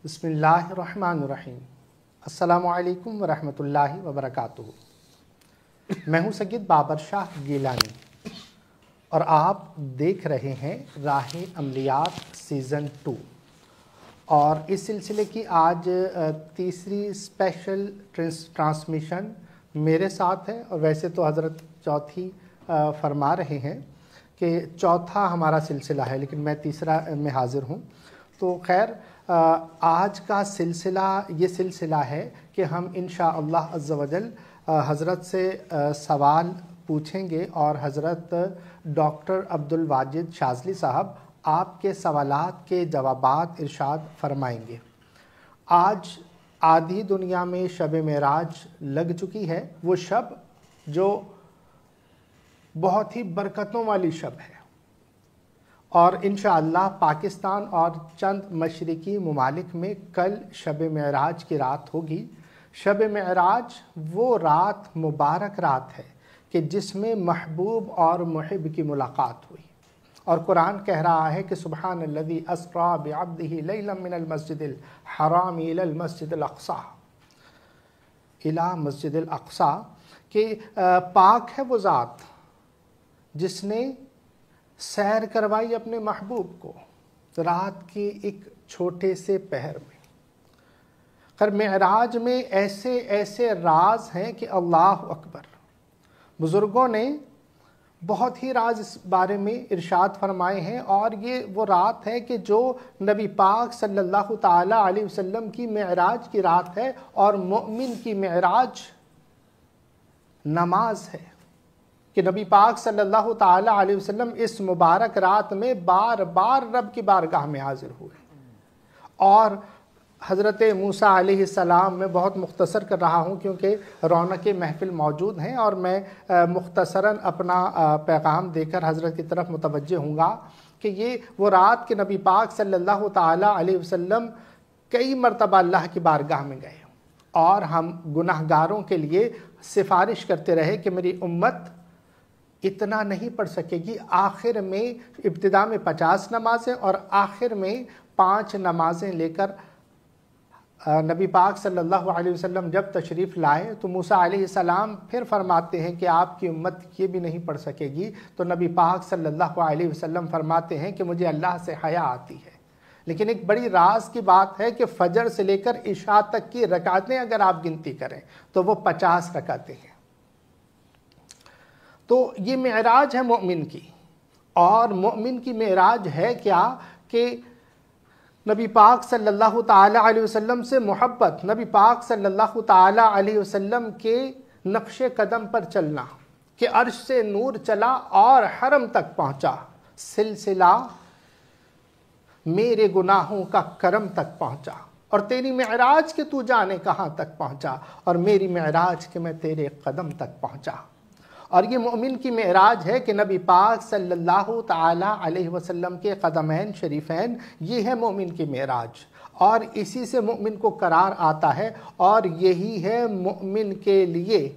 بسم اللہ الرحمن الرحیم۔ السلام علیکم ورحمۃ وبرکاتہ۔ میں ہوں سید بابر شاہ گیلانی اور آپ دیکھ رہے ہیں راہ عملیات سیزن 2، اور اس سلسلے کی آج تیسری اسپیشل ٹرانسمیشن میرے ساتھ ہے، اور ویسے تو حضرت چوتھی فرما رہے ہیں کہ چوتھا ہمارا سلسلہ ہے، لیکن میں تیسرا میں حاضر ہوں۔ تو خیر، آج کا یہ سلسلہ ہے کہ ہم انشاءاللہ عز و جل حضرت سے سوال پوچھیں گے، اور حضرت ڈاکٹر عبدالواجد شاذلی صاحب آپ کے سوالات کے جوابات ارشاد فرمائیں گے۔ آج آدھی دنیا میں شب معراج لگ چکی ہے، وہ شب جو بہت ہی برکتوں والی شب ہے، اور انشاءاللہ پاکستان اور چند مشرقی ممالک میں کل شب معراج کی رات ہوگی۔ شب معراج وہ رات مبارک رات ہے کہ جس میں محبوب اور محب کی ملاقات ہوئی، اور قرآن کہہ رہا ہے کہ سبحان الذی اسری بعبدہ لیلا من المسجد الحرام الی المسجد الاقصی، الی مسجد الاقصی، کہ پاک ہے وہ ذات جس نے سیر کروائی اپنے محبوب کو رات کی ایک چھوٹے سے پہر میں۔ خیر، معراج میں ایسے ایسے راز ہیں کہ اللہ اکبر، بزرگوں نے بہت ہی راز اس بارے میں ارشاد فرمائے ہیں، اور یہ وہ رات ہے کہ جو نبی پاک صلی اللہ تعالی علیہ وسلم کی معراج کی رات ہے، اور مومن کی معراج نماز ہے، کہ نبی پاک صلی اللہ تعالی علیہ وسلم اس مبارک رات میں بار بار رب کی بارگاہ میں حاضر ہوئے۔ اور حضرت موسیٰ علیہ السلام، میں بہت مختصر کر رہا ہوں کیونکہ رونق محفل موجود ہیں، اور میں مختصراً اپنا پیغام دے کر حضرت کی طرف متوجہ ہوں گا کہ یہ وہ رات کہ نبی پاک صلی اللہ تعالی علیہ وسلم کئی مرتبہ اللہ کی بارگاہ میں گئے، اور ہم گناہ گاروں کے لیے سفارش کرتے رہے کہ میری امت اتنا نہیں پڑھ سکے گی، آخر میں ابتدا میں 50 نمازیں اور آخر میں 5 نمازیں لے کر نبی پاک صلی اللہ علیہ وسلم جب تشریف لائے تو موسیٰ علیہ السلام پھر فرماتے ہیں کہ آپ کی امت یہ بھی نہیں پڑھ سکے گی، تو نبی پاک صلی اللہ علیہ وسلم فرماتے ہیں کہ مجھے اللہ سے حیا آتی ہے۔ لیکن ایک بڑی راز کی بات ہے کہ فجر سے لے کر عشاء تک کی رکعتیں اگر آپ گنتی کریں تو وہ 50 رکعتیں ہیں۔ تو یہ معراج ہے مومن کی، اور مومن کی معراج ہے کیا کہ نبی پاک صلی اللہ تعالی علیہ وسلم سے محبت، نبی پاک صلی اللہ تعالی علیہ وسلم کے نقش قدم پر چلنا، کہ عرش سے نور چلا اور حرم تک پہنچا، سلسلہ میرے گناہوں کا کرم تک پہنچا، اور تیری معراج کہ تو جانے کہاں تک پہنچا، اور میری معراج کہ میں تیرے قدم تک پہنچا۔ اور یہ مومن کی معراج ہے کہ نبی پاک صلی اللہ تعالی علیہ وسلم کے قدمین شریفین، یہ ہے مومن کی معراج، اور اسی سے مومن کو قرار آتا ہے، اور یہی ہے مومن کے لیے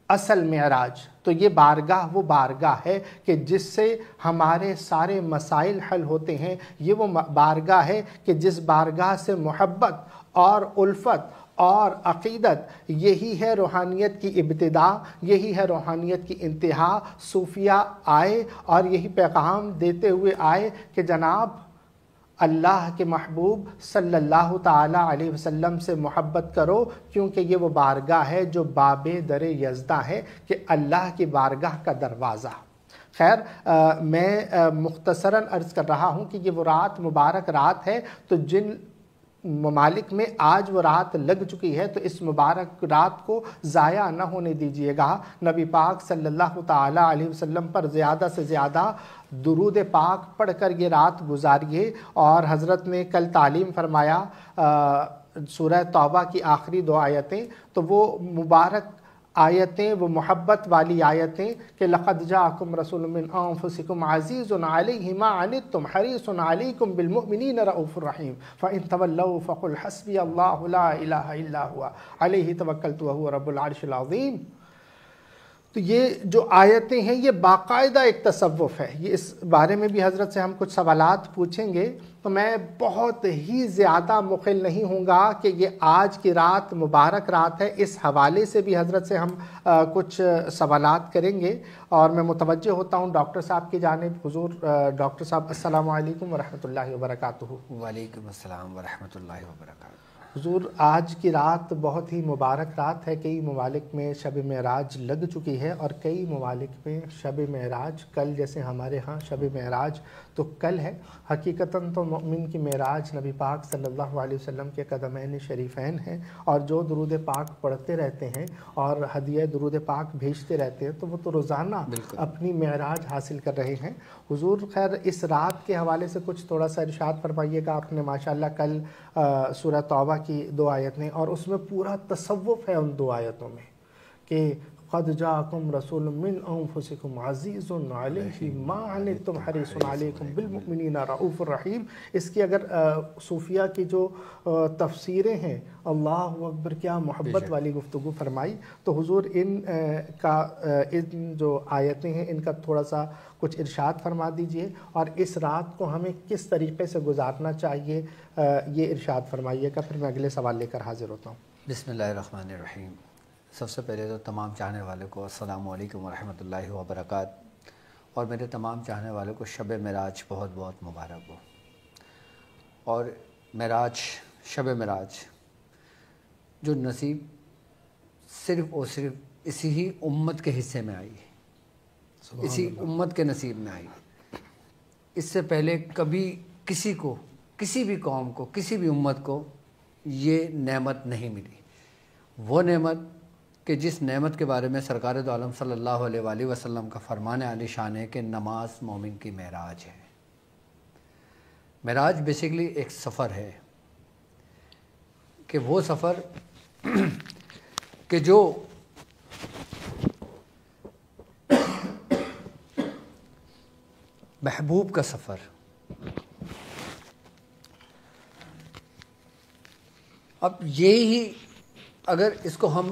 اصل معراج۔ تو یہ بارگاہ وہ بارگاہ ہے کہ جس سے ہمارے سارے مسائل حل ہوتے ہیں، یہ وہ بارگاہ ہے کہ جس بارگاہ سے محبت اور الفت اور عقیدت، یہی ہے روحانیت کی ابتدا، یہی ہے روحانیت کی انتہا۔ صوفیہ آئے اور یہی پیغام دیتے ہوئے آئے کہ جناب اللہ کے محبوب صلی اللہ تعالی علیہ وسلم سے محبت کرو، کیونکہ یہ وہ بارگاہ ہے جو باب در یزداں ہے، کہ اللہ کی بارگاہ کا دروازہ۔ خیر، میں مختصراً عرض کر رہا ہوں کہ یہ وہ رات مبارک رات ہے، تو جن ممالک میں آج وہ رات لگ چکی ہے تو اس مبارک رات کو ضائع نہ ہونے دیجیے گا۔ نبی پاک صلی اللہ تعالی علیہ وسلم پر زیادہ سے زیادہ درود پاک پڑھ کر یہ رات گزاریے۔ اور حضرت نے کل تعلیم فرمایا سورہ توبہ کی آخری 2 آیتیں، تو وہ مبارک آیتیں، وہ محبت والی آیتیں کہ لَقَدْ جَاءَكُمْ رَسُولٌ مِّنْ أَنفُسِكُمْ عَزِيزٌ عَلَيْهِ مَا عَنِتُّمْ حَرِيصٌ عَلَيْكُمْ بِالْمُؤْمِنِينَ رَءُوفٌ رَحِيمٌ فَإِن تَوَلَّوْا فَقُلْ حَسْبِيَ اللَّهُ لَا إِلَٰهَ إِلَّا هُوَ عَلَيْهِ تَوَكَّلْتُ وَهُوَ رَبُّ الْعَرْشِ الْعَظِيمِ۔ تو یہ جو آیتیں ہیں یہ باقاعدہ ایک تصوف ہے، یہ اس بارے میں بھی حضرت سے ہم کچھ سوالات پوچھیں گے تو میں بہت ہی زیادہ مخل نہیں ہوں گا کہ یہ آج کی رات مبارک رات ہے. اس حوالے سے بھی حضرت سے ہم کچھ سوالات کریں گے اور میں متوجہ ہوتا ہوں ڈاکٹر صاحب کی جانب. حضور ڈاکٹر صاحب السلام علیکم ورحمۃ اللہ وبرکاتہ. وعلیکم السلام ورحمۃ اللہ وبرکاتہ. حضور آج کی رات بہت ہی مبارک رات ہے. کئی ممالک میں شب معراج لگ چکی ہے اور کئی ممالک میں شب معراج کل، جیسے ہمارے ہاں شب معراج تو کل ہے. حقیقتاً تو مومن کی معراج نبی پاک صلی اللہ علیہ وسلم کے قدمین شریفین ہیں، اور جو درود پاک پڑھتے رہتے ہیں اور ہدیہ درود پاک بھیجتے رہتے ہیں تو وہ تو روزانہ اپنی معراج حاصل کر رہے ہیں. حضور خیر اس رات کے حوالے سے کچھ تھوڑا سا ارشاد فرمائیے گا. آپ نے ماشاءاللہ کل سورہ توبہ کی 2 آیتیں، اور اس میں پورا تصوف ہے ان 2 آیتوں میں کہ قد جاءکم رسول من انفسکم عزیز علیہ ما عنتم حریص علیکم بالمؤمنین رؤوف الرحیم. اس کی اگر صوفیہ کی جو تفسیریں ہیں، اللہ اکبر کیا محبت والی گفتگو فرمائی. تو حضور ان جو آیتیں ہیں ان کا تھوڑا سا کچھ ارشاد فرما دیجئے، اور اس رات کو ہمیں کس طریقے سے گزارنا چاہیے یہ ارشاد فرمائیے گا. پھر میں اگلے سوال لے کر حاضر ہوتا ہوں. بسم اللہ الرحمن الرحیم. سب سے پہلے تو تمام چاہنے والوں کو السلام علیکم ورحمۃ اللہ وبرکاتہ، اور میرے تمام چاہنے والوں کو شب معراج بہت بہت مبارک ہو. اور معراج، شب معراج جو نصیب صرف اور صرف اسی ہی امت کے حصے میں آئی، اسی امت کے نصیب میں آئی. اس سے پہلے کبھی کسی کو، کسی بھی قوم کو، کسی بھی امت کو یہ نعمت نہیں ملی. وہ نعمت کہ جس نعمت کے بارے میں سرکار دو عالم صلی اللہ علیہ وآلہ وسلم کا فرمان عالی شان ہے کہ نماز مومن کی معراج ہے. معراج بیسیکلی ایک سفر ہے، کہ وہ سفر کہ جو محبوب کا سفر. اب یہی اگر اس کو ہم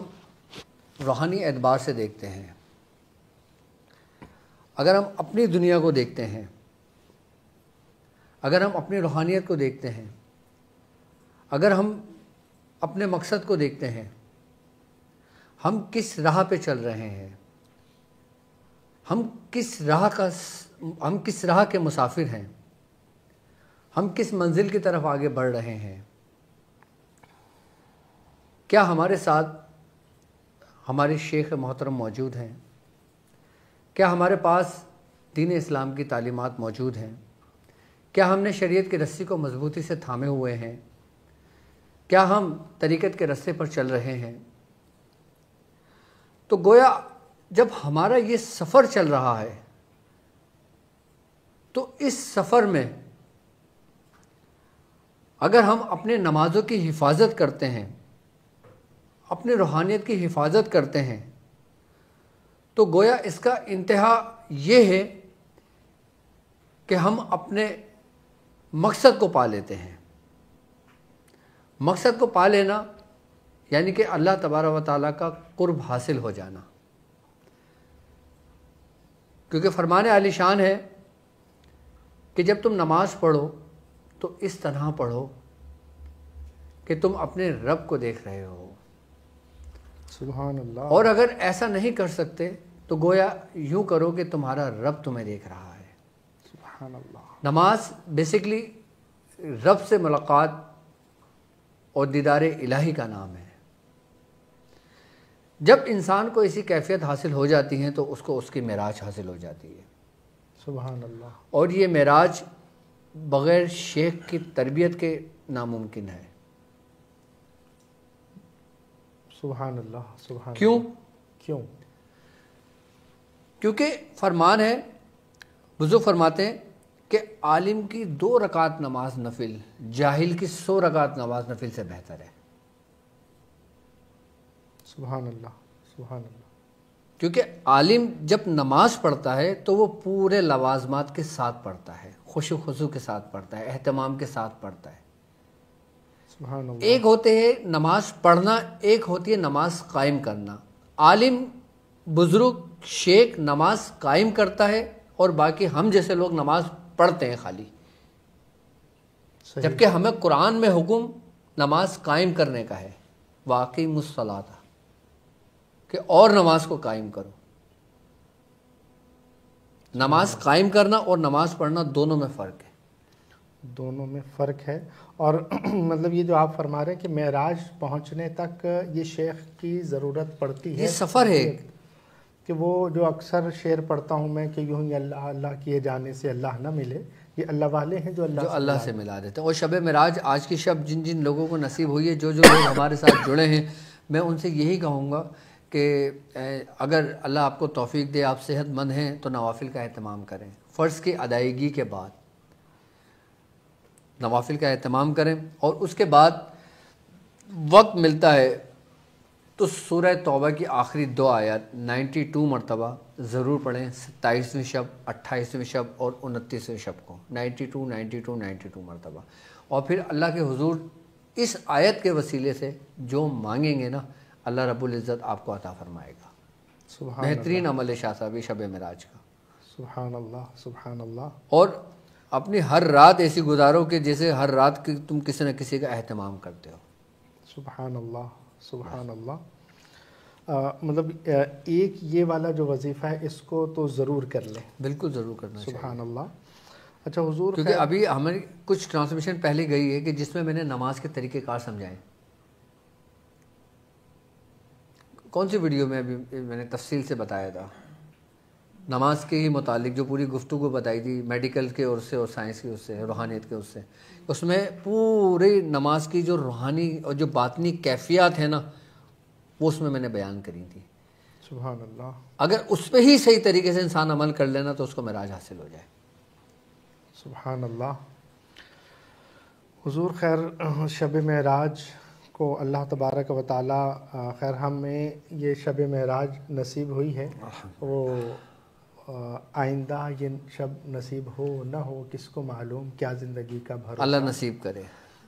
روحانی اعتبار سے دیکھتے ہیں، اگر ہم اپنی دنیا کو دیکھتے ہیں، اگر ہم اپنی روحانیت کو دیکھتے ہیں، اگر ہم اپنے مقصد کو دیکھتے ہیں، ہم کس راہ پہ چل رہے ہیں، ہم کس راہ کے مسافر ہیں، ہم کس منزل کی طرف آگے بڑھ رہے ہیں. کیا ہمارے ساتھ ہمارے شیخ محترم موجود ہیں؟ کیا ہمارے پاس دین اسلام کی تعلیمات موجود ہیں؟ کیا ہم نے شریعت کی رسی کو مضبوطی سے تھامے ہوئے ہیں؟ کیا ہم طریقت کے رستے پر چل رہے ہیں؟ تو گویا جب ہمارا یہ سفر چل رہا ہے تو اس سفر میں اگر ہم اپنے نمازوں کی حفاظت کرتے ہیں، اپنے روحانیت کی حفاظت کرتے ہیں، تو گویا اس کا انتہا یہ ہے کہ ہم اپنے مقصد کو پا لیتے ہیں. مقصد کو پا لینا یعنی کہ اللہ تبارک و تعالیٰ کا قرب حاصل ہو جانا. کیونکہ فرمان عالی شان ہے کہ جب تم نماز پڑھو تو اس طرح پڑھو کہ تم اپنے رب کو دیکھ رہے ہو. سبحان اللہ. اور اگر ایسا نہیں کر سکتے تو گویا یوں کرو کہ تمہارا رب تمہیں دیکھ رہا ہے. سبحان اللہ. نماز بیسیکلی رب سے ملاقات اور دیدار الہی کا نام ہے. جب انسان کو ایسی کیفیت حاصل ہو جاتی ہے تو اس کو اس کی معراج حاصل ہو جاتی ہے. سبحان اللہ. اور یہ معراج بغیر شیخ کی تربیت کے ناممکن ہے. سبحان اللہ. سبحان کیوں؟ کیوں؟ کیونکہ فرمان ہے، بزرگ فرماتے ہیں کہ عالم کی 2 رکعت نماز نفل جاہل کی 100 رکعت نماز نفل سے بہتر ہے. سبحان اللہ. سبحان اللہ. کیونکہ عالم جب نماز پڑھتا ہے تو وہ پورے لوازمات کے ساتھ پڑھتا ہے، خشوع خضوع کے ساتھ پڑھتا ہے، اہتمام کے ساتھ پڑھتا ہے. سبحان اللہ. ایک ہوتے ہے نماز پڑھنا، ایک ہوتی ہے نماز قائم کرنا. عالم، بزرگ، شیخ نماز قائم کرتا ہے اور باقی ہم جیسے لوگ نماز پڑھتے ہیں خالی. جبکہ ہمیں قرآن میں حکم نماز قائم کرنے کا ہے، واقعی الصلاۃ، کہ اور نماز کو قائم کرو۔ نماز قائم کرنا اور نماز پڑھنا دونوں میں فرق ہے، دونوں میں فرق ہے۔ اور مطلب یہ جو آپ فرما رہے ہیں کہ معراج پہنچنے تک یہ شیخ کی ضرورت پڑتی ہے، یہ سفر ہے کہ وہ جو اکثر شعر پڑھتا ہوں میں کہ یوں ہی اللہ اللہ کیے جانے سے اللہ نہ ملے، یہ اللہ والے ہیں جو اللہ سے ملا دیتے ہیں۔ اور شب معراج آج کی شب جن جن لوگوں کو نصیب ہوئی ہے، جو لوگ ہمارے ساتھ جڑے ہیں، میں ان سے یہی کہوں گا کہ اگر اللہ آپ کو توفیق دے، آپ صحت مند ہیں، تو نوافل کا اہتمام کریں۔ فرض کی ادائیگی کے بعد نوافل کا اہتمام کریں، اور اس کے بعد وقت ملتا ہے تو سورہ توبہ کی آخری 2 آیات 92 مرتبہ ضرور پڑھیں، 27ویں شب، 28ویں شب اور 29ویں شب کو 92 مرتبہ، اور پھر اللہ کے حضور اس آیت کے وسیلے سے جو مانگیں گے نا، اللہ رب العزت آپ کو عطا فرمائے گا۔ بہترین عمل شاہ صاحبی شب معراج کا۔ سبحان اللہ، سبحان اللہ۔ اور اپنی ہر رات ایسی گزارو کہ جیسے ہر رات کی تم کسی نہ کسی کا اہتمام کرتے ہو۔ سبحان اللہ، سبحان اللہ۔ مطلب ایک یہ والا جو وظیفہ ہے اس کو تو ضرور کر لیں، بالکل ضرور کرنا چاہیے۔ سبحان اللہ۔ اچھا حضور، کیونکہ ابھی ہماری کچھ ٹرانسمیشن پہلے گئی ہے کہ جس میں نے نماز کے طریقہ کار سمجھائے۔ کون سی ویڈیو میں ابھی میں نے تفصیل سے بتایا تھا نماز کے ہی متعلق، جو پوری گفتگو بتائی تھی میڈیکل کے اور سے اور سائنس کی، اس سے روحانیت کے، اس میں پوری نماز کی جو روحانی اور جو باطنی کیفیات ہیں نا، وہ اس میں نے بیان کری تھی۔ سبحان اللہ۔ اگر اس پہ ہی صحیح طریقے سے انسان عمل کر لینا تو اس کو معراج حاصل ہو جائے۔ سبحان اللہ۔ حضور خیر، شب معراج کو اللہ تبارک و تعالی خیر ہمیں یہ شب معراج نصیب ہوئی ہے، وہ آئندہ یہ شب نصیب ہو نہ ہو کس کو معلوم، کیا زندگی کا بھروسہ، اللہ نصیب کرے،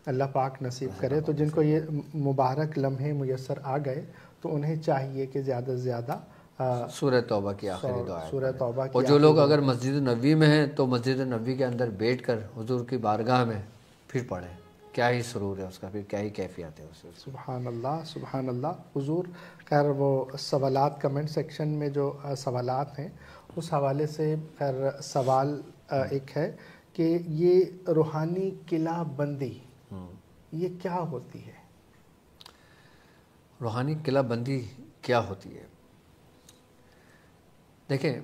اللہ پاک نصیب کرے۔ تو جن کو یہ مبارک لمحے میسر آ گئے تو انہیں چاہیے کہ زیادہ سے زیادہ سورہ توبہ کی آخری دعا، سورہ توبہ کی، اور جو لوگ اگر مسجد نبوی میں ہیں تو مسجد نبوی کے اندر بیٹھ کر حضور کی بارگاہ میں پھر پڑھیں، کیا ہی سرور ہے اس کا، پھر کیا ہی کیفیت ہے اس سے۔ سبحان اللہ، سبحان اللہ۔ حضور خیر وہ سوالات کمنٹ سیکشن میں جو سوالات ہیں اس حوالے سے خیر سوال ایک ہے کہ یہ روحانی قلعہ بندی یہ کیا ہوتی ہے؟ روحانی قلعہ بندی کیا ہوتی ہے؟ دیکھیں،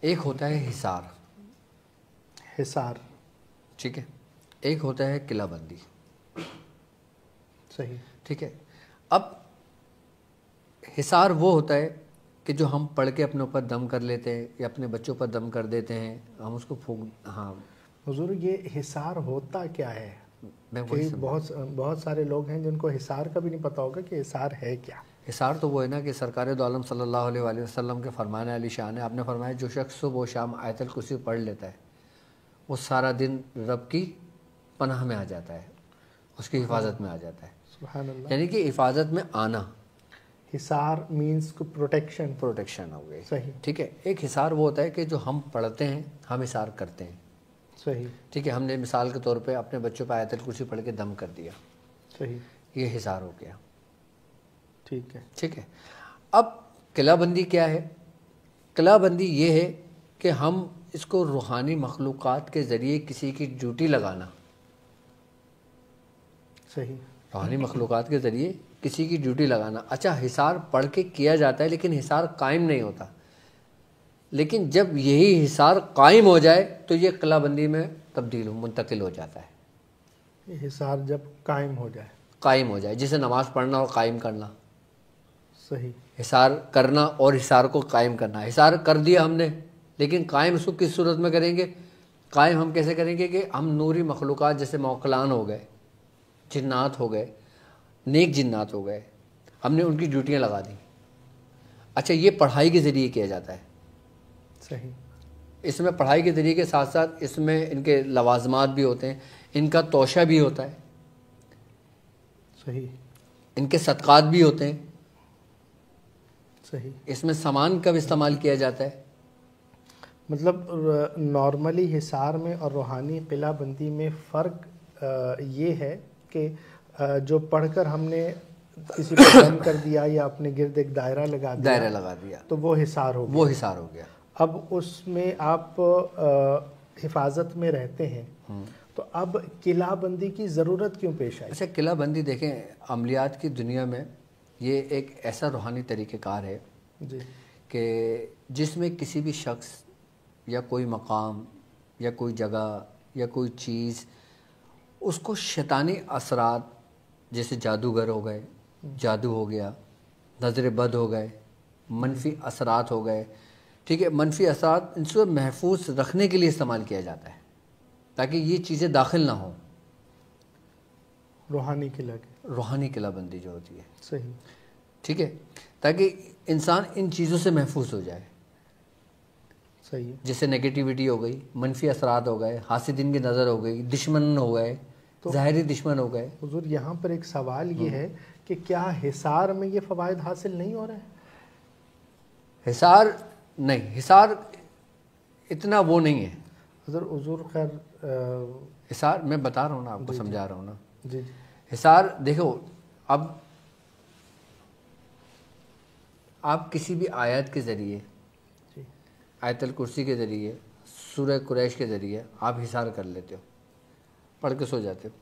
ایک ہوتا ہے حصار، حصار، ٹھیک ہے، ایک ہوتا ہے قلعہ بندی، صحیح، ٹھیک ہے۔ اب حصار وہ ہوتا ہے کہ جو ہم پڑھ کے اپنے اوپر دم کر لیتے ہیں یا اپنے بچوں پر دم کر دیتے ہیں، ہم اس کو پھونک، ہاں حضور یہ حصار ہوتا کیا ہے؟ میں کہ بہت سارے لوگ ہیں جن کو حصار کا بھی نہیں پتا ہوگا کہ حصار ہے کیا۔ حصار تو وہ ہے نا کہ سرکار دو عالم صلی اللہ علیہ وآلہ وسلم کے فرمان علی شان ہے، آپ نے فرمایا جو شخص صبح و شام آیت الکرسی پڑھ لیتا ہے وہ سارا دن رب کی پناہ میں آ جاتا ہے، اس کی حفاظت میں آ جاتا ہے۔ سبحان اللہ۔ یعنی کہ حفاظت میں آنا، حصار مینس پروٹیکشن، پروٹیکشن ہو گئی، صحیح، ٹھیک ہے۔ ایک حصار وہ ہوتا ہے کہ جو ہم پڑھتے ہیں، ہم حصار کرتے ہیں، صحیح، ٹھیک ہے، ہم نے مثال کے طور پہ اپنے بچوں پہ آیت الکرسی پڑھ کے دم کر دیا، صحیح، یہ حصار ہو گیا، ٹھیک ہے، ٹھیک ہے۔ اب قلعہ بندی کیا ہے؟ قلعہ بندی یہ ہے کہ ہم اس کو روحانی مخلوقات کے ذریعے کسی کی ڈیوٹی لگانا، صحیح، روحانی مخلوقات کے ذریعے کسی کی ڈیوٹی لگانا۔ اچھا، حصار پڑھ کے کیا جاتا ہے لیکن حصار قائم نہیں ہوتا، لیکن جب یہی حصار قائم ہو جائے تو یہ قلعہ بندی میں منتقل ہو جاتا ہے۔ یہ حصار جب قائم ہو جائے، قائم ہو جائے، جسے نماز پڑھنا اور قائم کرنا، صحیح، حصار کرنا اور حصار کو قائم کرنا۔ حصار کر دیا ہم نے، لیکن قائم اس کو کس صورت میں کریں گے؟ قائم ہم کیسے کریں گے کہ ہم نوری مخلوقات جیسے موکلان ہو گئے، جنات ہو گئے، نیک جنات ہو گئے، ہم نے ان کی ڈیوٹیاں لگا دیں۔ اچھا، یہ پڑھائی کے ذریعے کیا جاتا ہے، صحیح، اس میں پڑھائی کے ذریعے کے ساتھ ساتھ اس میں ان کے لوازمات بھی ہوتے ہیں، ان کا توشہ بھی ہوتا ہے، صحیح، ان کے صدقات بھی ہوتے ہیں، صحیح۔ اس میں سامان کا بھی استعمال کیا جاتا ہے۔ مطلب نارملی حصار میں اور روحانی قلعہ بندی میں فرق یہ ہے کہ جو پڑھ کر ہم نے کسی کو بند کر دیا یا اپنے گرد ایک دائرہ لگا دیا تو وہ حصار ہو گیا. اب اس میں آپ حفاظت میں رہتے ہیں تو اب قلعہ بندی کی ضرورت کیوں پیش آئی؟ اچھا، قلعہ بندی دیکھیں عملیات کی دنیا میں یہ ایک ایسا روحانی طریقہ کار ہے جی کہ جس میں کسی بھی شخص یا کوئی مقام یا کوئی جگہ یا کوئی چیز اس کو شیطانی اثرات جیسے جادوگر ہو گئے، جادو ہو گیا، نظر بد ہو گئے، منفی اثرات ہو گئے، ٹھیک ہے، منفی اثرات ان سے محفوظ رکھنے کے لیے استعمال کیا جاتا ہے تاکہ یہ چیزیں داخل نہ ہوں. روحانی قلعہ بندی جو ہوتی ہے، صحیح، ٹھیک ہے، تاکہ انسان ان چیزوں سے محفوظ ہو جائے. صحیح، جیسے نیگیٹیوٹی ہو گئی، منفی اثرات ہو گئے، حاسدین کی نظر ہو گئی، دشمن ہو گئے، ظاہری دشمن ہو گئے. حضور یہاں پر ایک سوال یہ ہے کہ کیا حصار میں یہ فوائد حاصل نہیں ہو رہے ہیں؟ حصار نہیں، حصار اتنا وہ نہیں ہے حضور خیر حصار میں بتا رہا ہوں نا آپ کو، سمجھا رہا ہوں نا. جی حصار دیکھو، اب آپ کسی بھی آیت کے ذریعے، آیت الکرسی کے ذریعے، سورہ قریش کے ذریعے آپ حصار کر لیتے ہو، پڑھ کے سو جاتے ہو،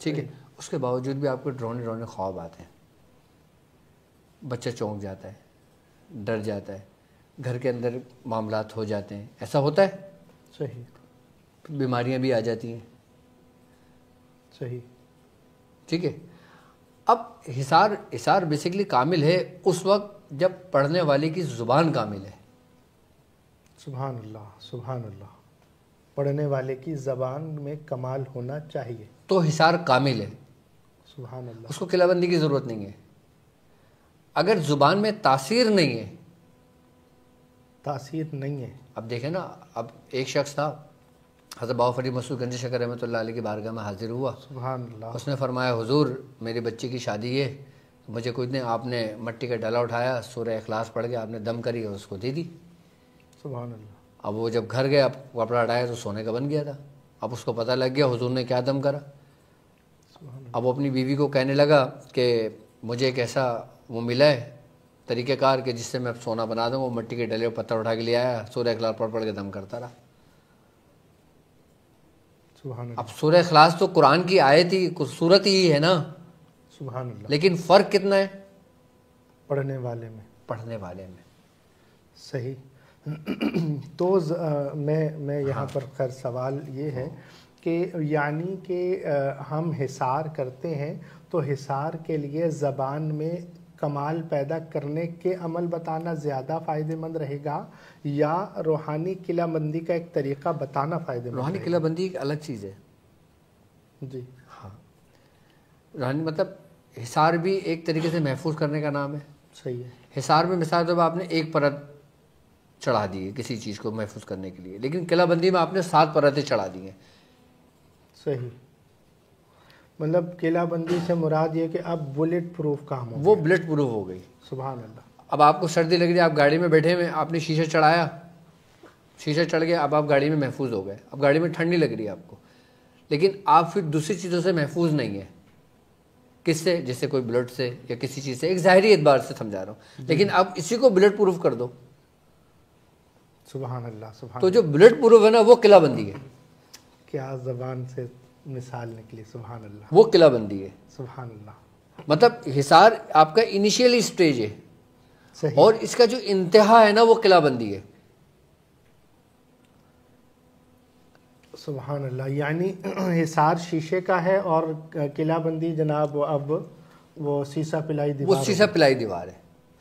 ٹھیک ہے، اس کے باوجود بھی آپ کو ڈرونے خواب آتے ہیں، بچہ چونک جاتا ہے، ڈر جاتا ہے، گھر کے اندر معاملات ہو جاتے ہیں، ایسا ہوتا ہے. صحیح، بیماریاں بھی آ جاتی ہیں. صحیح، ٹھیک ہے. اب حصار بیسیکلی کامل ہے اس وقت جب پڑھنے والے کی زبان کامل ہے. سبحان اللہ، سبحان اللہ، پڑھنے والے کی زبان میں کمال ہونا چاہیے تو حصار کامل ہے. سبحان اللہ. اس کو قلعہ بندی کی ضرورت نہیں ہے. اگر زبان میں تاثیر نہیں ہے، تاثیر نہیں ہے، اب دیکھیں نا، اب ایک شخص تھا حضرت بابا فرید مسعود گنج شکر رحمۃ اللہ علیہ کی بارگاہ میں حاضر ہوا. سبحان اللہ. اس نے فرمایا حضور میری بچی کی شادی ہے، مجھے کچھ نہیں، آپ نے مٹی کا ڈلا اٹھایا، سورہ اخلاص پڑھ کے آپ نے دم کری اور اس کو دے دی. سبحان اللہ. اب وہ جب گھر گیا، کپڑا ہٹایا تو سونے کا بن گیا تھا. اب اس کو پتہ لگ گیا حضور نے کیا دم کرا. اب وہ اپنی بیوی کو کہنے لگا کہ مجھے ایک ایسا وہ ملا ہے طریقہ کار کہ جس سے میں سونا بنا دوں. وہ مٹی کے ڈلے پتھر اٹھا کے لے آیا، سورہ اخلاص پڑھ کے دم کرتا رہا. سبحان اللہ. اب سورہ اخلاص تو قرآن کی آیت ہی، صورت ہی ہے نا. سبحان اللہ. لیکن فرق کتنا ہے پڑھنے والے میں. صحیح. تو میں یہاں پر خیر سوال یہ ہے کہ یعنی کہ ہم حصار کرتے ہیں تو حصار کے لیے زبان میں کمال پیدا کرنے کے عمل بتانا زیادہ فائدہ مند رہے گا یا روحانی قلعہ بندی کا ایک طریقہ بتانا فائدہ مند؟ روحانی قلعہ بندی ایک الگ چیز ہے. جی ہاں، روحانی مطلب حصار بھی ایک طریقے سے محفوظ کرنے کا نام ہے. صحیح ہے. حصار میں مثال طور پر آپ نے ایک پرت چڑھا دی ہے کسی چیز کو محفوظ کرنے کے لیے، لیکن قلعہ بندی میں آپ نے 7 پرتیں چڑھا دی ہیں. صحیح. مطلب قلعہ بندی سے مراد یہ کہ اب بلٹ پروف کام ہو، وہ بلٹ پروف ہو گئی. سبحان اللہ. اب آپ کو سردی لگ رہی ہے، آپ گاڑی میں بیٹھے ہوئے، آپ نے شیشہ چڑھایا، شیشہ چڑھ گیا، اب آپ گاڑی میں محفوظ ہو گئے. اب گاڑی میں ٹھنڈ نہیں لگ رہی ہے آپ کو، لیکن آپ پھر دوسری چیزوں سے محفوظ نہیں ہیں. کس سے؟ جیسے کوئی بلٹ سے یا کسی چیز سے، ایک ظاہری اعتبار سے سمجھا رہا ہوں. لیکن اب اسی کو بلٹ پروف کر دو. سبحان اللہ. سبحان تو جو بلٹ پروف ہے نا وہ قلعہ بندی ہے. کیا زبان سے مثال نکلی. سبحان اللہ. وہ قلعہ بندی ہے. سبحان اللہ. مطلب حصار آپ کا انیشیل اسٹیج ہے. صحیح. اور اس کا جو انتہا ہے نا وہ قلعہ بندی ہے. سبحان اللہ. یعنی حصار شیشے کا ہے اور قلعہ بندی جناب اب وہ سیسا پلائی دیوار. وہ سیسا پلائی دیوار ہے.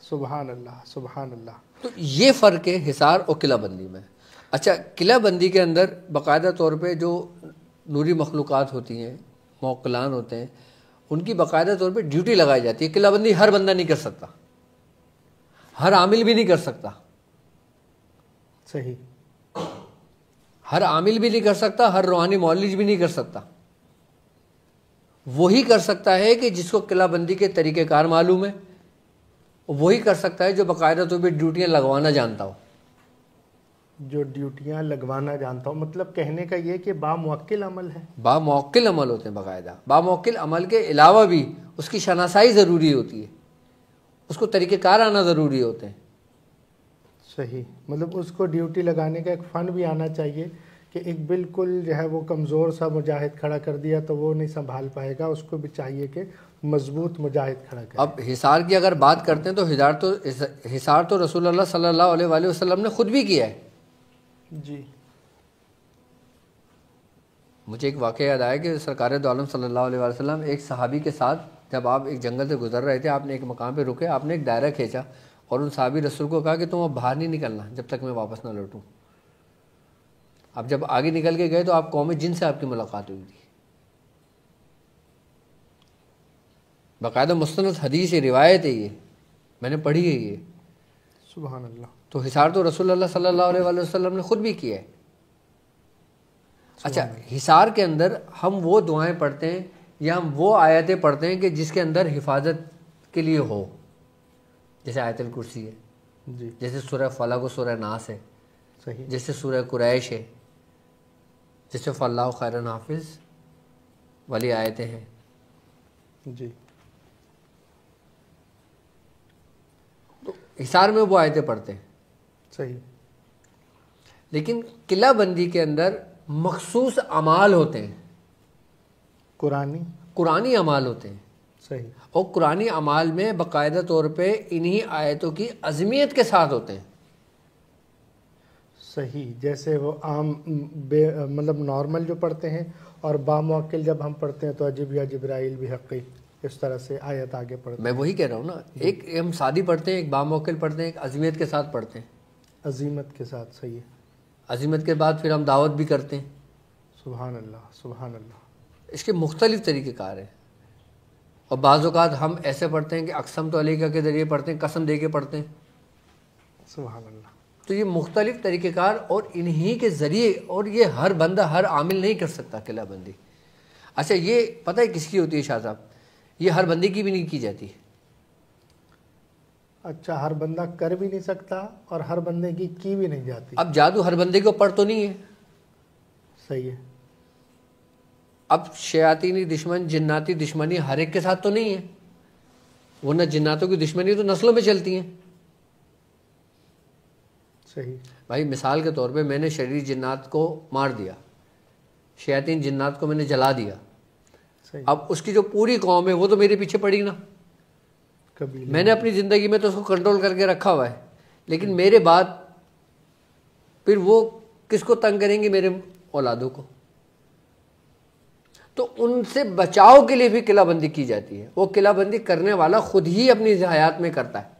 سبحان اللہ. سبحان اللہ. تو یہ فرق ہے حصار اور قلعہ بندی میں. اچھا، قلعہ بندی کے اندر باقاعدہ طور پہ جو نوری مخلوقات ہوتی ہیں، موکلان ہوتے ہیں، ان کی باقاعدہ طور پہ ڈیوٹی لگائی جاتی ہے. قلعہ بندی ہر بندہ نہیں کر سکتا، ہر عامل بھی نہیں کر سکتا. صحیح. ہر عامل بھی نہیں کر سکتا، ہر روحانی معالج بھی نہیں کر سکتا. وہی کر سکتا ہے کہ جس کو قلعہ بندی کے طریقہ کار معلوم ہے، وہی کر سکتا ہے جو باقاعدہ طور پہ ڈیوٹیاں لگوانا جانتا ہو. جو ڈیوٹیاں لگوانا جانتا ہوں، مطلب کہنے کا یہ کہ باموکل عمل ہے. باموکل عمل ہوتے ہیں باقاعدہ. باموکل عمل کے علاوہ بھی اس کی شناسائی ضروری ہوتی ہے، اس کو طریقہ کار آنا ضروری ہوتے ہیں. صحیح، مطلب اس کو ڈیوٹی لگانے کا ایک فن بھی آنا چاہیے کہ ایک بالکل جو ہے وہ کمزور سا مجاہد کھڑا کر دیا تو وہ نہیں سنبھال پائے گا، اس کو بھی چاہیے کہ مضبوط مجاہد کھڑا کرے. اب حصار کی اگر بات کرتے ہیں تو حصار تو رسول اللہ صلی اللہ علیہ وآلہ وسلم نے خود بھی کیا ہے. جی. مجھے ایک واقعہ یاد آیا کہ سرکار دو عالم صلی اللہ علیہ وآلہ وسلم ایک صحابی کے ساتھ جب آپ ایک جنگل سے گزر رہے تھے، آپ نے ایک مقام پہ رکے، آپ نے ایک دائرہ کھینچا اور ان صحابی رسول کو کہا کہ تم اب باہر نہیں نکلنا جب تک میں واپس نہ لوٹوں. اب جب آگے نکل کے گئے تو آپ قوم جن سے آپ کی ملاقات ہوئی تھی. باقاعدہ مستند حدیث روایت ہے، یہ میں نے پڑھی ہے یہ. سبحان اللہ. تو حصار تو رسول اللہ صلی اللہ علیہ وآلہ وسلم نے خود بھی کیا ہے. اچھا، حصار کے اندر ہم وہ دعائیں پڑھتے ہیں یا ہم وہ آیتیں پڑھتے ہیں کہ جس کے اندر حفاظت کے لیے ہو، جیسے آیت الکرسی ہے، جی جیسے سورہ فلق و سورہ ناس ہے، صحیح. جیسے سورہ قریش ہے، جیسے فاللہ خیر حافظ والی آیتیں ہیں. جی. حصار میں وہ آیتیں پڑھتے ہیں. صحیح. لیکن قلعہ بندی کے اندر مخصوص اعمال ہوتے ہیں، قرآنی اعمال ہوتے ہیں. صحیح. اور قرآنی اعمال میں باقاعدہ طور پہ انہی آیتوں کی عظمیت کے ساتھ ہوتے ہیں. صحیح. جیسے وہ عام مطلب نارمل جو پڑھتے ہیں، اور باموکل جب ہم پڑھتے ہیں تو عجب یا جبرائیل بھی حقی، اس طرح سے آیت آگے پڑھتے ہیں. میں وہی کہہ رہا ہوں نا، ایک ہم سادی پڑھتے ہیں، ایک باموکل پڑھتے ہیں، ایک عظمیت کے ساتھ پڑھتے ہیں. عظیمت کے ساتھ. صحیح ہے. عظیمت کے بعد پھر ہم دعوت بھی کرتے ہیں. سبحان اللہ. سبحان اللہ. اس کے مختلف طریقہ کار ہیں. اور بعض اوقات ہم ایسے پڑھتے ہیں کہ اقسم تو علیہ کے ذریعے پڑھتے ہیں، قسم دے کے پڑھتے ہیں. سبحان اللہ. تو یہ مختلف طریقہ کار اور انہی کے ذریعے، اور یہ ہر بندہ ہر عامل نہیں کر سکتا قلعہ بندی. اچھا، یہ پتہ ہے کس کی ہوتی ہے شاہ صاحب؟ یہ ہر بندے کی بھی نہیں کی جاتی. اچھا، ہر بندہ کر بھی نہیں سکتا اور ہر بندے کی بھی نہیں جاتی. اب جادو ہر بندے کے اوپر تو نہیں ہے. صحیح ہے. اب شیاطینی دشمن، جناتی دشمنی ہر ایک کے ساتھ تو نہیں ہے، ورنہ جناتوں کی دشمنی تو نسلوں میں چلتی ہیں. صحیح. بھائی مثال کے طور پہ میں نے شریر جنات کو مار دیا، شیاطین جنات کو میں نے جلا دیا. صحیح. اب اس کی جو پوری قوم ہے وہ تو میرے پیچھے پڑی نا. کبھی میں نے اپنی زندگی میں تو اس کو کنٹرول کر کے رکھا ہوا ہے، لیکن میرے بعد پھر وہ کس کو تنگ کریں گے؟ میرے اولادوں کو. تو ان سے بچاؤ کے لیے بھی قلعہ بندی کی جاتی ہے. وہ قلعہ بندی کرنے والا خود ہی اپنی حیات میں کرتا ہے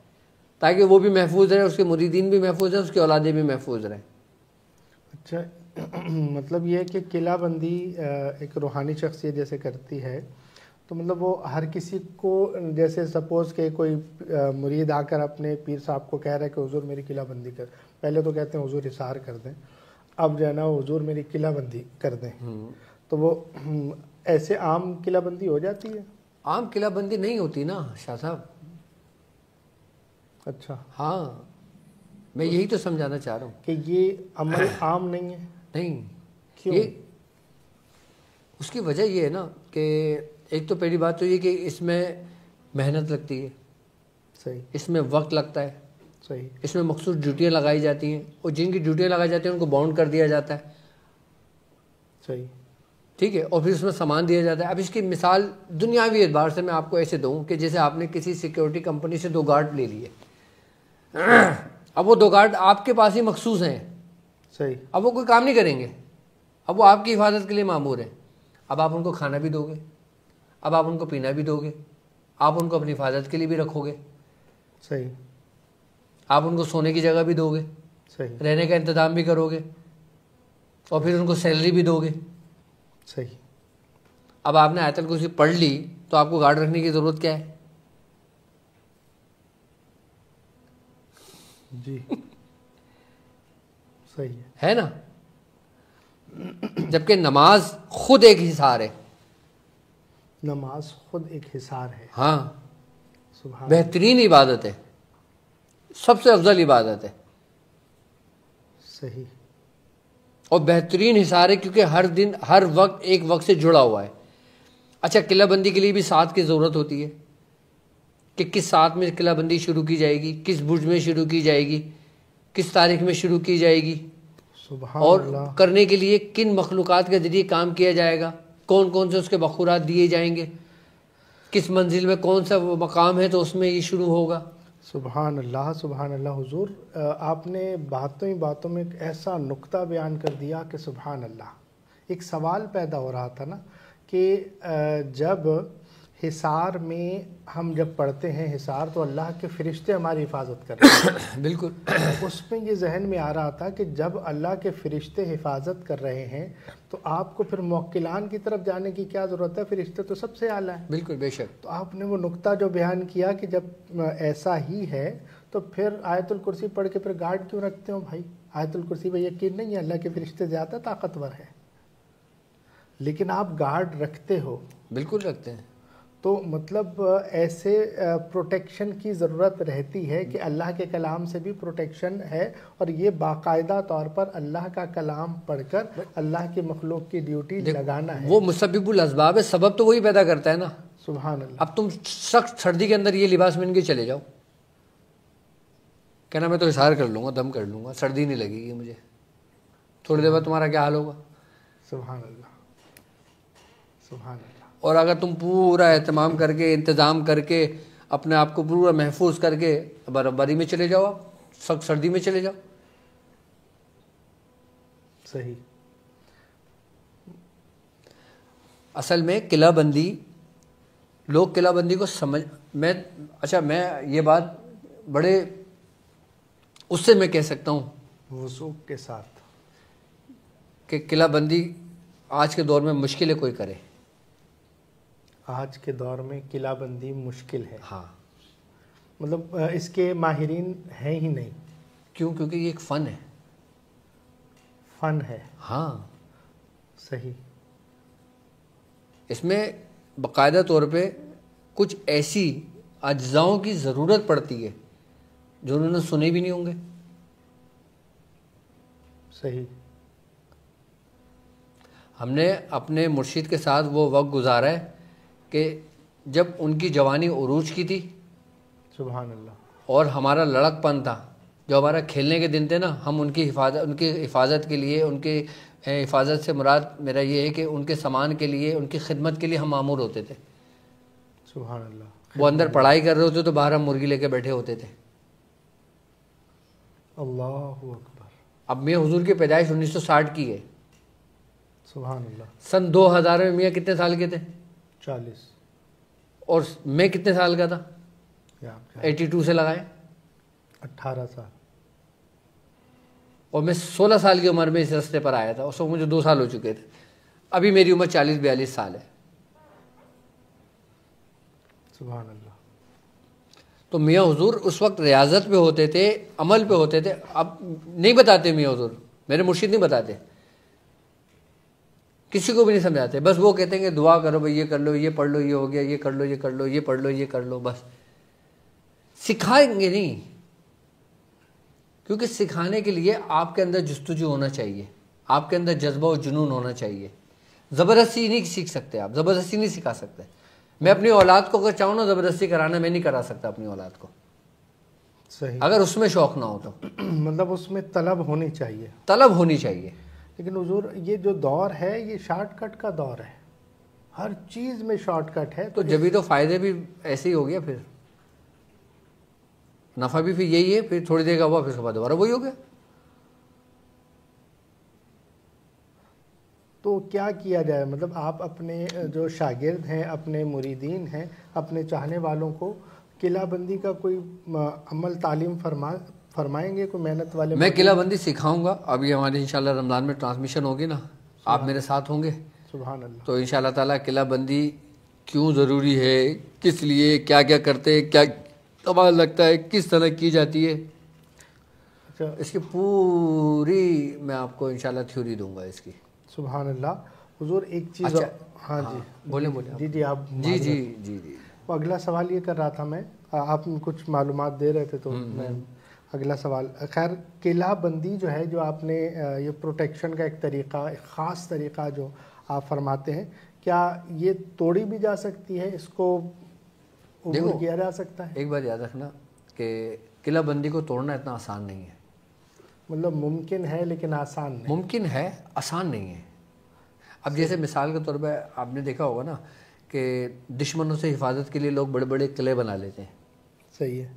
تاکہ وہ بھی محفوظ رہے، اس کے مریدین بھی محفوظ رہیں، اس کی اولادیں بھی محفوظ رہیں. اچھا، مطلب یہ ہے کہ قلعہ بندی ایک روحانی شخصیت جیسے کرتی ہے، تو مطلب وہ ہر کسی کو، جیسے سپوز کہ کوئی مرید آ کر اپنے پیر صاحب کو کہہ رہا ہے کہ حضور میری قلعہ بندی کر، پہلے تو کہتے ہیں حضور حصار کر دیں، اب جو ہے نا حضور میری قلعہ بندی کر دیں، تو وہ ایسے عام قلعہ بندی ہو جاتی ہے؟ عام قلعہ بندی نہیں ہوتی نا شاہ صاحب. اچھا. ہاں، میں یہی تو سمجھانا چاہ رہا ہوں کہ یہ عمل عام نہیں ہے. نہیں. کیوں؟ یہ اس کی وجہ یہ ہے نا کہ ایک تو پہلی بات تو یہ کہ اس میں محنت لگتی ہے. صحیح. اس میں وقت لگتا ہے. صحیح. اس میں مخصوص ڈیوٹیاں لگائی جاتی ہیں، اور جن کی ڈیوٹیاں لگائی جاتی ہیں ان کو باؤنڈ کر دیا جاتا ہے. صحیح. ٹھیک ہے. اور پھر اس میں سامان دیا جاتا ہے. اب اس کی مثال دنیاوی اعتبار سے میں آپ کو ایسے دوں کہ جیسے آپ نے کسی سیکیورٹی کمپنی سے 2 گارڈ لے لیے، اب وہ 2 گارڈ آپ کے پاس ہی مخصوص ہیں. صحیح. اب وہ کوئی کام نہیں کریں گے، اب وہ آپ کی حفاظت کے لیے مامور ہیں. اب آپ ان کو کھانا بھی دو گے، اب آپ ان کو پینا بھی دو گے، آپ ان کو اپنی حفاظت کے لیے بھی رکھو گے. صحیح. آپ ان کو سونے کی جگہ بھی دو گے، صحیح. رہنے کا انتظام بھی کرو گے، اور پھر ان کو سیلری بھی دو گے. صحیح. اب آپ نے آیت الکرسی پڑھ لی تو آپ کو گارڈ رکھنے کی ضرورت کیا ہے؟ جی صحیح ہے نا. جبکہ نماز خود ایک حصار ہے. نماز خود ایک حصار ہے. ہاں، سبحان. بہترین عبادت ہے، سب سے افضل عبادت ہے. صحیح. اور بہترین حصار ہے کیونکہ ہر دن ہر وقت ایک وقت سے جڑا ہوا ہے. اچھا قلعہ بندی کے لیے بھی ساتھ کی ضرورت ہوتی ہے کہ کس ساتھ میں قلعہ بندی شروع کی جائے گی, کس برج میں شروع کی جائے گی, کس تاریخ میں شروع کی جائے گی, اور کرنے کے لیے کن مخلوقات کے ذریعے کام کیا جائے گا, کون کون سے اس کے بخورات دیے جائیں گے, کس منزل میں کون سا مقام ہے تو اس میں یہ شروع ہوگا. سبحان اللہ سبحان اللہ. حضور آپ نے باتوں ہی باتوں میں ایک ایسا نقطہ بیان کر دیا کہ سبحان اللہ. ایک سوال پیدا ہو رہا تھا نا کہ جب حصار میں ہم جب پڑھتے ہیں حصار تو اللہ کے فرشتے ہماری حفاظت کر رہے ہیں. بالکل. اس میں یہ ذہن میں آ رہا تھا کہ جب اللہ کے فرشتے حفاظت کر رہے ہیں تو آپ کو پھر موکلان کی طرف جانے کی کیا ضرورت ہے, فرشتے تو سب سے اعلیٰ ہیں. بالکل بے شک. تو آپ نے وہ نقطہ جو بیان کیا کہ جب ایسا ہی ہے تو پھر آیت الکرسی پڑھ کے پھر گارڈ کیوں رکھتے ہو بھائی؟ آیت الکرسی پہ یقین نہیں ہے, اللہ کے فرشتے زیادہ طاقتور ہیں, لیکن آپ گارڈ رکھتے ہو. بالکل رکھتے ہیں. تو مطلب ایسے پروٹیکشن کی ضرورت رہتی ہے کہ اللہ کے کلام سے بھی پروٹیکشن ہے, اور یہ باقاعدہ طور پر اللہ کا کلام پڑھ کر اللہ کی مخلوق کی ڈیوٹی لگانا ہے. وہ مسبب الاسباب ہے, سبب تو وہی پیدا کرتا ہے نا. سبحان اللہ. اب تم سخت سردی کے اندر یہ لباس پہن کے چلے جاؤ, کہنا میں تو اظہار کر لوں گا, دم کر لوں گا, سردی نہیں لگے گی مجھے, تھوڑی دیر بعد تمہارا کیا حال ہوگا؟ سبحان اللہ سبحان اللہ. اور اگر تم پورا اہتمام کر کے انتظام کر کے اپنے آپ کو پورا محفوظ کر کے برف باری میں چلے جاؤ, آپ سخت سردی میں چلے جاؤ. صحیح. اصل میں قلعہ بندی, لوگ قلعہ بندی کو میں یہ بات بڑے اس سے میں کہہ سکتا ہوں وثوق کے ساتھ کہ قلعہ بندی آج کے دور میں مشکل ہے کوئی کرے. آج کے دور میں قلعہ بندی مشکل ہے. ہاں, مطلب اس کے ماہرین ہیں ہی نہیں. کیوں؟ کیونکہ یہ ایک فن ہے. فن ہے. ہاں صحیح. اس میں باقاعدہ طور پہ کچھ ایسی اجزاؤں کی ضرورت پڑتی ہے جو انہوں نے سنے بھی نہیں ہوں گے. صحیح. ہم نے اپنے مرشد کے ساتھ وہ وقت گزارا ہے کہ جب ان کی جوانی عروج کی تھی, سبحان اللہ, اور ہمارا لڑک پن تھا, جو ہمارا کھیلنے کے دن تھے نا, ہم ان کی حفاظت کے لیے, ان کی حفاظت سے مراد میرا یہ ہے کہ ان کے سامان کے لیے, ان کی خدمت کے لیے ہم مامور ہوتے تھے. سبحان اللہ. وہ اندر پڑھائی کر رہے ہوتے تو باہر ہم مرغی لے کے بیٹھے ہوتے تھے. اللہ اکبر. اب میاں حضور کی پیدائش 1960 کی ہے. سبحان اللہ. سن 2000 میں میاں کتنے سال کے تھے؟ 40. اور میں کتنے سال کا تھا؟ 82 سے لگائیں 18 سال. اور میں 16 سال کی عمر میں اس راستے پر آیا تھا. اس وقت مجھے 2 سال ہو چکے تھے. ابھی میری عمر 40-42 سال ہے. سبحان اللہ. تو میاں حضور اس وقت ریاضت پہ ہوتے تھے, عمل پہ ہوتے تھے. اب نہیں بتاتے میاں حضور, میرے مرشد نہیں بتاتے, کسی کو بھی نہیں سمجھاتے. بس وہ کہتے ہیں کہ دعا کرو بھائی, یہ کر لو, یہ پڑھ لو, یہ ہو گیا, یہ کر لو, یہ کر لو, یہ پڑھ لو, یہ کر لو. بس سکھائیں گے نہیں, کیونکہ سکھانے کے لیے آپ کے اندر جستجو ہونا چاہیے, آپ کے اندر جذبہ و جنون ہونا چاہیے. زبردستی نہیں سیکھ سکتے آپ, زبردستی نہیں سکھا سکتے. میں اپنی اولاد کو اگر چاہوں نا زبردستی کرانا, میں نہیں کرا سکتا اپنی اولاد کو. صحیح. اگر اس میں شوق نہ ہو تو. مطلب اس میں طلب ہونی چاہیے. طلب ہونی چاہیے. لیکن حضور یہ جو دور ہے یہ شارٹ کٹ کا دور ہے, ہر چیز میں شارٹ کٹ ہے. تو جبھی تو فائدے بھی ایسے ہی ہو گیا, پھر نفع بھی پھر یہی ہے. پھر تھوڑی دیر کا ہوا, پھر اس کے بعد دوبارہ وہی ہو گیا. تو کیا کیا جائے؟ مطلب آپ اپنے جو شاگرد ہیں, اپنے مریدین ہیں, اپنے چاہنے والوں کو قلعہ بندی کا کوئی عمل تعلیم فرمائیں گے, کوئی محنت والے؟ میں قلعہ بندی سکھاؤں گا. ابھی ہماری انشاءاللہ رمضان میں ٹرانسمیشن ہوگی نا, آپ میرے ساتھ ہوں گے. سبحان اللہ. تو انشاءاللہ تعالیٰ قلعہ بندی کیوں ضروری ہے, کس لیے, کیا کیا کرتے, کیا کمال لگتا ہے, کس طرح کی جاتی ہے, اس کی پوری میں آپ کو انشاءاللہ تھیوری دوں گا اس کی. سبحان اللہ. حضور ایک چیز. ہاں جی بولیں. جی آپ. جی. اگلا سوال یہ کر رہا تھا میں, آپ کچھ معلومات دے رہے تھے تو میں اگلا سوال، خیر قلعہ بندی جو ہے، جو آپ نے یہ پروٹیکشن کا ایک طریقہ، ایک خاص طریقہ جو آپ فرماتے ہیں، کیا یہ توڑی بھی جا سکتی ہے؟ اس کو عبور کیا جا سکتا ہے؟ ایک بات یاد رکھنا کہ قلعہ بندی کو توڑنا اتنا آسان نہیں ہے. مطلب ممکن ہے لیکن آسان نہیں. ممکن ہے، آسان نہیں ہے. اب جیسے مثال کے طور پہ آپ نے دیکھا ہوگا نا کہ دشمنوں سے حفاظت کے لیے لوگ بڑے بڑے قلعے بنا لیتے ہیں. صحیح ہے.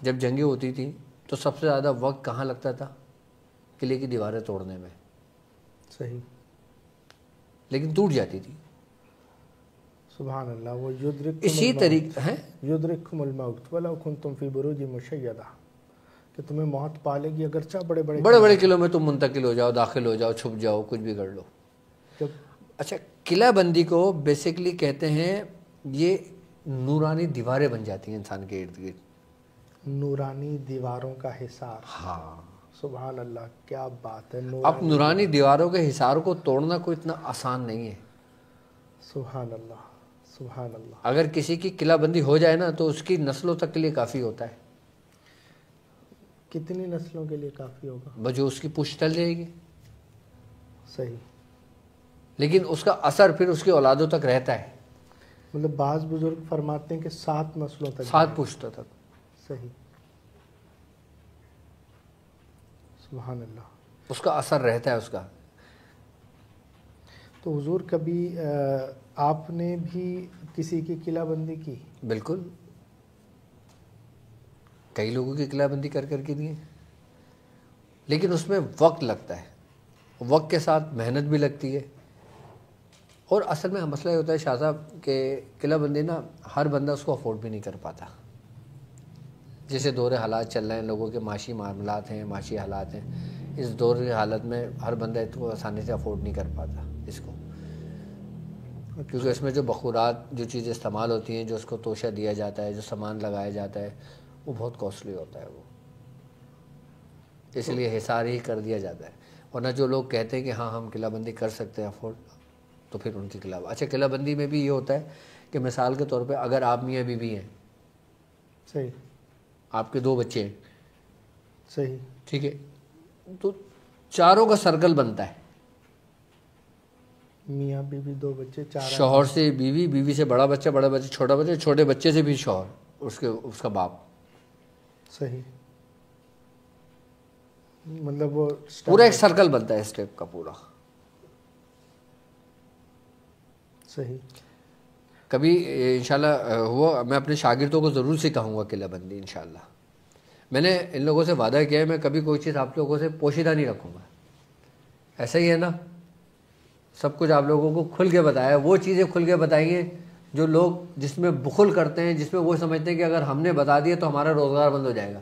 جب جنگیں ہوتی تھیں تو سب سے زیادہ وقت کہاں لگتا تھا؟ قلعے کی دیواریں توڑنے میں. صحیح. لیکن ٹوٹ جاتی تھی. سبحان اللہ. وہ اسی طریقے ہیں یدرککم الموت ولو کنتم فی بروج مشیدہ، کہ تمہیں موت پالے گی اگرچہ بڑے بڑے قلعوں میں تم منتقل ہو جاؤ، داخل ہو جاؤ، چھپ جاؤ، کچھ بھی کر لو. اچھا، قلعہ بندی کو بیسیکلی کہتے ہیں یہ نورانی دیواریں بن جاتی ہیں انسان کے ارد گرد. نورانی دیواروں کا حصار. ہاں سبحان اللہ، کیا بات ہے. اب نورانی دیواروں کے حصار کو توڑنا کوئی اتنا آسان نہیں ہے. سبحان اللہ، سبحان اللہ. اگر کسی کی قلعہ بندی ہو جائے نا تو اس کی نسلوں تک کے لیے کافی ہوتا ہے. کتنی نسلوں کے لیے کافی ہوگا؟ بس جو اس کی پشت چل جائے گی. صحیح. لیکن اس کا اثر پھر اس کی اولادوں تک رہتا ہے. مطلب بعض بزرگ فرماتے ہیں کہ 7 نسلوں تک. 7 پشتوں تک. صحیح. سبحان اللہ. اس کا اثر رہتا ہے اس کا. تو حضور کبھی آپ نے بھی کسی کی قلعہ بندی کی؟ بالکل، کئی لوگوں کی قلعہ بندی کر کے دی ہے. لیکن اس میں وقت لگتا ہے، وقت کے ساتھ محنت بھی لگتی ہے. اور اصل میں مسئلہ یہ ہوتا ہے شاہ صاحب کہ قلعہ بندی نا ہر بندہ اس کو افورڈ بھی نہیں کر پاتا. جیسے دور حالات چل رہے ہیں، لوگوں کے معاشی معاملات ہیں، معاشی حالات ہیں، اس دور کی حالت میں ہر بندہ اس کو آسانی سے افورڈ نہیں کر پاتا اس کو. کیونکہ اس میں جو بخورات، جو چیزیں استعمال ہوتی ہیں، جو اس کو توشہ دیا جاتا ہے، جو سامان لگایا جاتا ہے، وہ بہت کاسٹلی ہوتا ہے. وہ اس لیے حصار ہی کر دیا جاتا ہے. ورنہ جو لوگ کہتے ہیں کہ ہاں ہم قلعہ بندی کر سکتے ہیں افورڈ، تو پھر ان کی قلعہ. اچھا، قلعہ بندی میں بھی یہ ہوتا ہے کہ مثال کے طور پہ اگر آپ میاں بیوی ہیں، صحیح، آپ کے 2 بچے ہیں، صحیح، ٹھیک ہے، تو چاروں کا سرکل بنتا ہے. میاں بیوی 2 بچے، 4. شوہر سے بیوی، بیوی سے بڑا بچہ، بڑا بچہ چھوٹا بچہ، چھوٹے بچے سے بھی شوہر، اس کا باپ. صحیح. مطلب وہ پورا ایک سرکل بنتا ہے اسٹیپ کا پورا. صحیح. کبھی انشاءاللہ ہوا میں اپنے شاگردوں کو ضرور سکھاؤں گا قلعہ بندی انشاءاللہ. میں نے ان لوگوں سے وعدہ کیا ہے میں کبھی کوئی چیز آپ لوگوں سے پوشیدہ نہیں رکھوں گا. ایسا ہی ہے نا، سب کچھ آپ لوگوں کو کھل کے بتایا. وہ چیزیں کھل کے بتائیے جو لوگ جس میں بخل کرتے ہیں، جس میں وہ سمجھتے ہیں کہ اگر ہم نے بتا دیا تو ہمارا روزگار بند ہو جائے گا.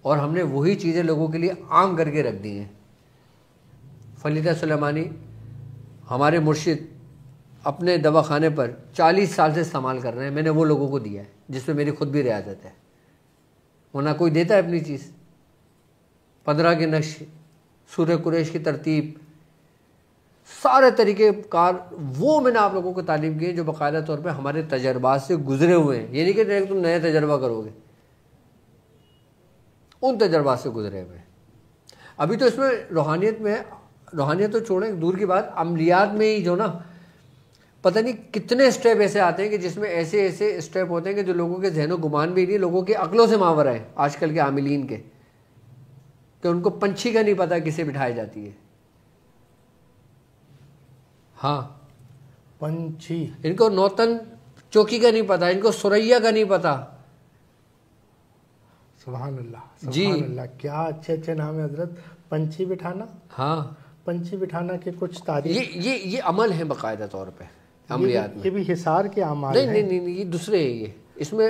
اور ہم نے وہی چیزیں لوگوں کے لیے عام کر کے رکھ دی ہیں. فلیدہ سلیمانی ہمارے مرشد اپنے دواخانے پر 40 سال سے استعمال کر رہے ہیں. میں نے وہ لوگوں کو دیا ہے جس میں میری خود بھی ریاضت ہے. ورنہ کوئی دیتا ہے اپنی چیز؟ 15 کے نقش، سورہ قریش کی ترتیب، سارے طریقے کار وہ میں نے آپ لوگوں کو تعلیم کی ہے جو باقاعدہ طور پہ ہمارے تجربات سے گزرے ہوئے ہیں. یہ نہیں کہ تم نئے تجربہ کرو گے، ان تجربات سے گزرے ہوئے. ابھی تو اس میں روحانیت تو چھوڑیں، دور کی بات، عملیات میں ہی جو نا پتہ نہیں کتنے اسٹیپ ایسے آتے ہیں کہ جس میں ایسے اسٹیپ ہوتے ہیں کہ جو لوگوں کے ذہن و گمان بھی نہیں، لوگوں کی عقلوں سے ماورا ہے آج کل کے عاملین کے، کہ ان کو پنچھی کا نہیں پتہ کسے بٹھائی جاتی ہے. ہاں، پنچھی، ان کو نوتن چوکی کا نہیں پتہ، ان کو سریا کا نہیں پتہ. سبحان اللہ، جی، سبحان اللہ، کیا اچھے اچھے نام ہے حضرت. پنچھی بٹھانا. ہاں، پنچھی بٹھانا کے کچھ تاریخ، یہ عمل ہے باقاعدہ طور پہ عملیات میں. یہ بھی حصار کے اعمال نہیں، یہ دوسرے ہے. یہ اس میں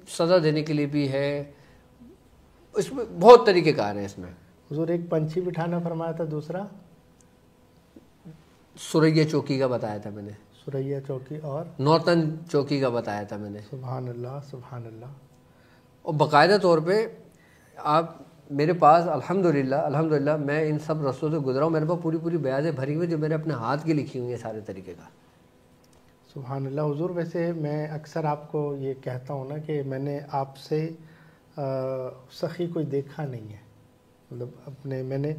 سزا دینے کے لیے بھی ہے، اس میں بہت طریقے کار ہیں. اس میں حضور ایک پنچھی بٹھانا فرمایا تھا، دوسرا سریا چوکی کا بتایا تھا میں نے، سریا چوکی، اور نوتن چوکی کا بتایا تھا میں نے. سبحان اللہ، سبحان اللہ. اور باقاعدہ طور پہ آپ میرے پاس الحمدللہ میں ان سب رستوں سے گزرا ہوں. میرے پاس پوری بیازیں بھری ہوئی جو میں نے اپنے ہاتھ کی لکھی ہوئی ہیں سارے طریقے کا. سبحان اللہ حضور. ویسے میں اکثر آپ کو یہ کہتا ہوں نا کہ میں نے آپ سے سخی کوئی دیکھا نہیں ہے. مطلب میں نے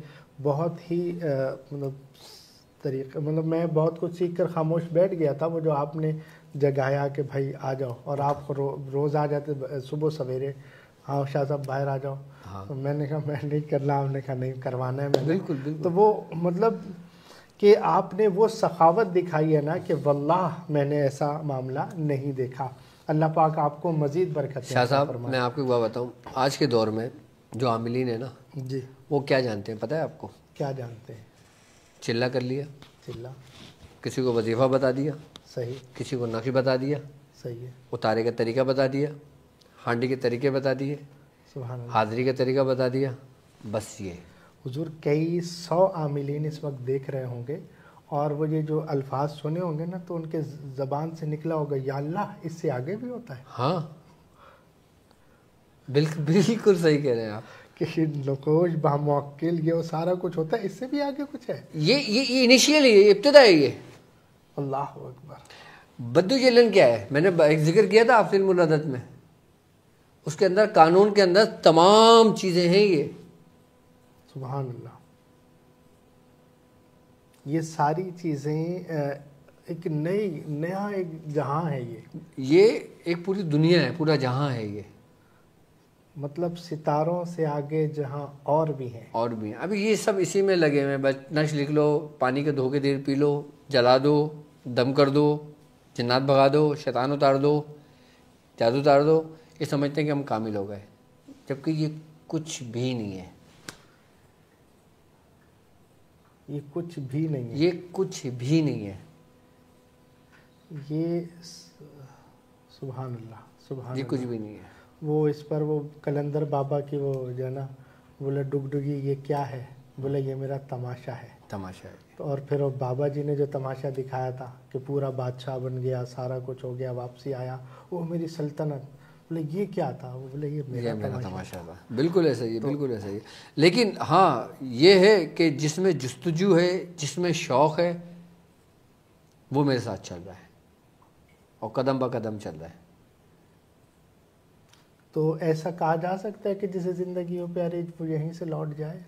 بہت ہی میں بہت کچھ سیکھ کر خاموش بیٹھ گیا تھا. وہ جو آپ نے جگایا کہ بھائی آ جاؤ، اور آپ روز آ جاتے صبح سویرے، ہاں شاہ صاحب باہر آ جاؤ. تو میں نے کہا میں نہیں کرنا، آپ نے کہا نہیں کروانا ہے میں نے. بالکل بالکل. تو وہ مطلب کہ آپ نے وہ سخاوت دکھائی ہے نا کہ واللہ میں نے ایسا معاملہ نہیں دیکھا. اللہ پاک آپ کو مزید برکت شاہ صاحب میں آپ کو ایک بات بتاؤں، آج کے دور میں جو عاملین ہیں نا جی وہ کیا جانتے ہیں پتہ ہے آپ کو؟ کیا جانتے ہیں؟ چلہ کر لیا، چلہ، کسی کو وظیفہ بتا دیا، صحیح، کسی کو نقش بتا دیا، صحیح ہے، اتارے کا طریقہ بتا دیا، ہانڈی کے طریقے بتا دیے، سبحان اللہ. حاضری کا طریقہ بتا دیا. بس یہ حضور کئی 100 عاملین اس وقت دیکھ رہے ہوں گے، اور وہ یہ جو الفاظ سنے ہوں گے نا تو ان کے زبان سے نکلا ہوگا یا اللہ اس سے آگے بھی ہوتا ہے. ہاں بالکل صحیح کہہ رہے ہیں آپ کہ نقوش باموکل یہ وہ سارا کچھ ہوتا ہے، اس سے بھی آگے کچھ ہے. یہ انیشیل ہے، یہ ابتدا ہے. یہ اللہ اکبر. بدو چلن کیا ہے؟ میں نے ایک ذکر کیا تھا آپ سے علم العدد میں، اس کے اندر قانون کے اندر تمام چیزیں ہیں. یہ سبحان اللہ. یہ ساری چیزیں ایک نیا ایک جہاں ہے. یہ ایک پوری دنیا ہے، پورا جہاں ہے. یہ مطلب ستاروں سے آگے جہاں اور بھی ہیں. اور بھی ہیں. ابھی یہ سب اسی میں لگے ہوئے ہیں. بس نقش لکھ لو، پانی کے دھو کے دیر پی لو، جلا دو، دم کر دو، جنات بھگا دو، شیطان اتار دو، جادو اتار دو. یہ سمجھتے ہیں کہ ہم کامل ہو گئے، جبکہ یہ کچھ بھی نہیں ہے. یہ کچھ بھی نہیں ہے. یہ کچھ بھی نہیں ہے. یہ سبحان اللہ، سبحان یہ اللہ. کچھ بھی نہیں ہے. وہ اس پر وہ کلندر بابا کی وہ جو ہے نا، بولا ڈگڈگی یہ کیا ہے؟ بولا یہ میرا تماشا ہے. تماشا ہے. اور پھر وہ بابا جی نے جو تماشا دکھایا تھا کہ پورا بادشاہ بن گیا، سارا کچھ ہو گیا، واپسی آیا، وہ میری سلطنت. بولے یہ کیا تھا؟ وہ بولے یہ میرا تماشا تھا. بالکل ایسا ہی ہے، بالکل ایسا ہی ہے. لیکن ہاں یہ ہے کہ جس میں جستجو ہے، جس میں شوق ہے، وہ میرے ساتھ چل رہا ہے اور قدم بہ قدم چل رہا ہے. تو ایسا کہا جا سکتا ہے کہ جسے زندگی ہو پیاری وہ یہیں سے لوٹ جائے،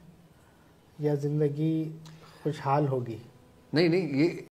یا زندگی خوشحال ہوگی؟ نہیں یہ